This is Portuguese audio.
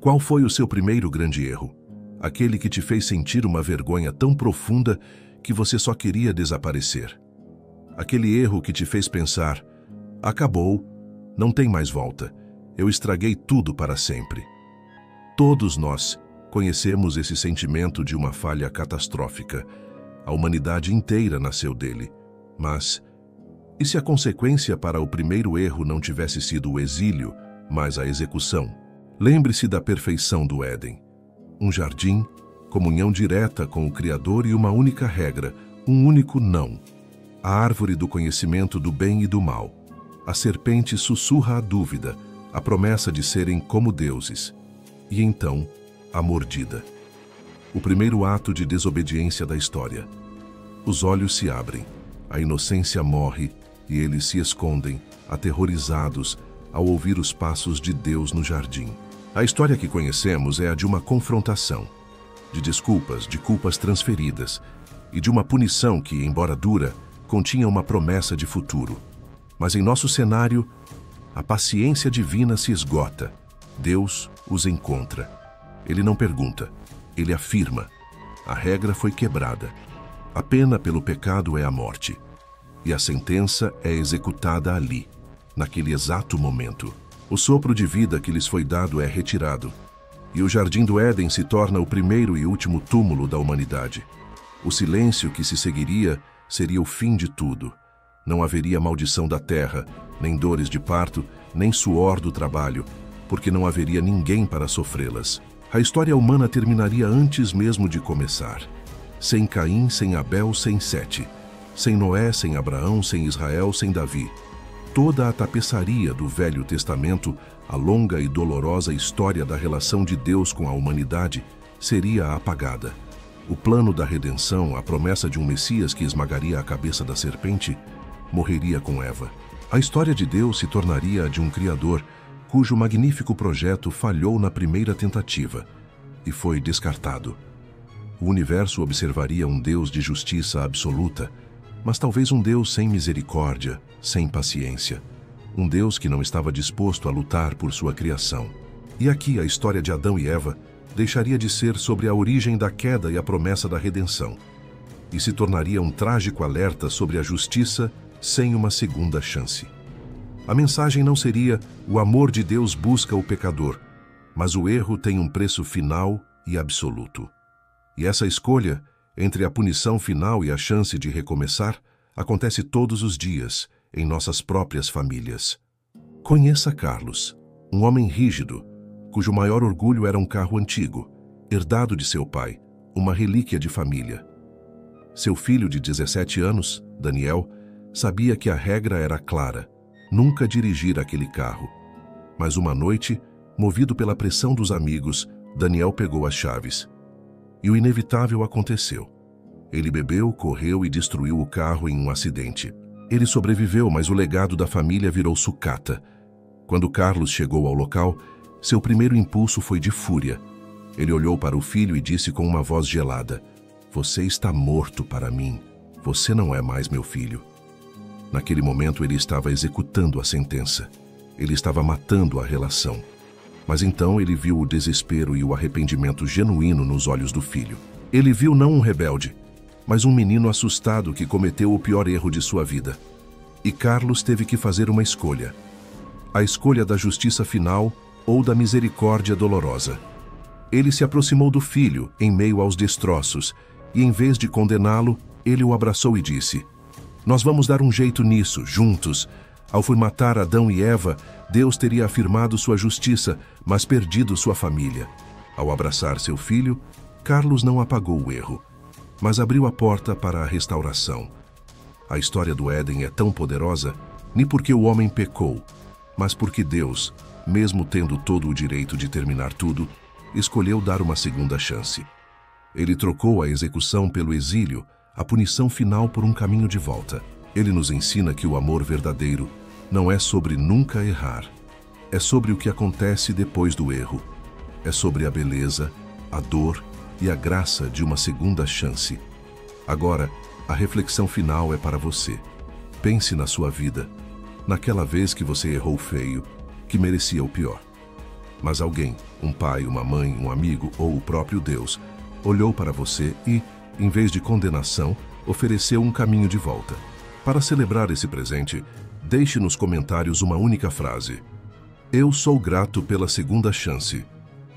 Qual foi o seu primeiro grande erro? Aquele que te fez sentir uma vergonha tão profunda que você só queria desaparecer. Aquele erro que te fez pensar: acabou, não tem mais volta, eu estraguei tudo para sempre. Todos nós conhecemos esse sentimento de uma falha catastrófica. A humanidade inteira nasceu dele. Mas, e se a consequência para o primeiro erro não tivesse sido o exílio, mas a execução? Lembre-se da perfeição do Éden. Um jardim, comunhão direta com o Criador e uma única regra, um único não. A árvore do conhecimento do bem e do mal. A serpente sussurra a dúvida, a promessa de serem como deuses. E então, a mordida. O primeiro ato de desobediência da história. Os olhos se abrem, a inocência morre e eles se escondem, aterrorizados, ao ouvir os passos de Deus no jardim. A história que conhecemos é a de uma confrontação, de desculpas, de culpas transferidas e de uma punição que, embora dura, continha uma promessa de futuro. Mas em nosso cenário, a paciência divina se esgota. Deus os encontra. Ele não pergunta, ele afirma. A regra foi quebrada. A pena pelo pecado é a morte. E a sentença é executada ali, naquele exato momento. O sopro de vida que lhes foi dado é retirado. E o Jardim do Éden se torna o primeiro e último túmulo da humanidade. O silêncio que se seguiria seria o fim de tudo. Não haveria maldição da terra, nem dores de parto, nem suor do trabalho, porque não haveria ninguém para sofrê-las. A história humana terminaria antes mesmo de começar. Sem Caim, sem Abel, sem Sete. Sem Noé, sem Abraão, sem Israel, sem Davi. Toda a tapeçaria do Velho Testamento, a longa e dolorosa história da relação de Deus com a humanidade, seria apagada. O plano da redenção, a promessa de um Messias que esmagaria a cabeça da serpente, morreria com Eva. A história de Deus se tornaria a de um Criador cujo magnífico projeto falhou na primeira tentativa e foi descartado. O universo observaria um Deus de justiça absoluta, mas talvez um Deus sem misericórdia, sem paciência. Um Deus que não estava disposto a lutar por sua criação. E aqui a história de Adão e Eva deixaria de ser sobre a origem da queda e a promessa da redenção, e se tornaria um trágico alerta sobre a justiça sem uma segunda chance. A mensagem não seria: o amor de Deus busca o pecador, mas o erro tem um preço final e absoluto. E essa escolha, entre a punição final e a chance de recomeçar, acontece todos os dias, em nossas próprias famílias. Conheça Carlos, um homem rígido, cujo maior orgulho era um carro antigo, herdado de seu pai, uma relíquia de família. Seu filho de 17 anos, Daniel, sabia que a regra era clara: nunca dirigir aquele carro. Mas uma noite, movido pela pressão dos amigos, Daniel pegou as chaves. E o inevitável aconteceu. Ele bebeu, correu e destruiu o carro em um acidente. Ele sobreviveu, mas o legado da família virou sucata. Quando Carlos chegou ao local, seu primeiro impulso foi de fúria. Ele olhou para o filho e disse com uma voz gelada: "Você está morto para mim. Você não é mais meu filho." Naquele momento ele estava executando a sentença. Ele estava matando a relação. Mas então ele viu o desespero e o arrependimento genuíno nos olhos do filho. Ele viu não um rebelde, mas um menino assustado que cometeu o pior erro de sua vida. E Carlos teve que fazer uma escolha. A escolha da justiça final ou da misericórdia dolorosa. Ele se aproximou do filho, em meio aos destroços, e em vez de condená-lo, ele o abraçou e disse: "Nós vamos dar um jeito nisso, juntos." Ao formatar Adão e Eva, Deus teria afirmado sua justiça, mas perdido sua família. Ao abraçar seu filho, Carlos não apagou o erro, mas abriu a porta para a restauração. A história do Éden é tão poderosa, nem porque o homem pecou, mas porque Deus, mesmo tendo todo o direito de terminar tudo, escolheu dar uma segunda chance. Ele trocou a execução pelo exílio, a punição final por um caminho de volta. Ele nos ensina que o amor verdadeiro não é sobre nunca errar. É sobre o que acontece depois do erro. É sobre a beleza, a dor e a graça de uma segunda chance. Agora, a reflexão final é para você. Pense na sua vida, naquela vez que você errou feio, que merecia o pior. Mas alguém, um pai, uma mãe, um amigo ou o próprio Deus, olhou para você e, em vez de condenação, ofereceu um caminho de volta. Para celebrar esse presente, deixe nos comentários uma única frase: Eu sou grato pela segunda chance.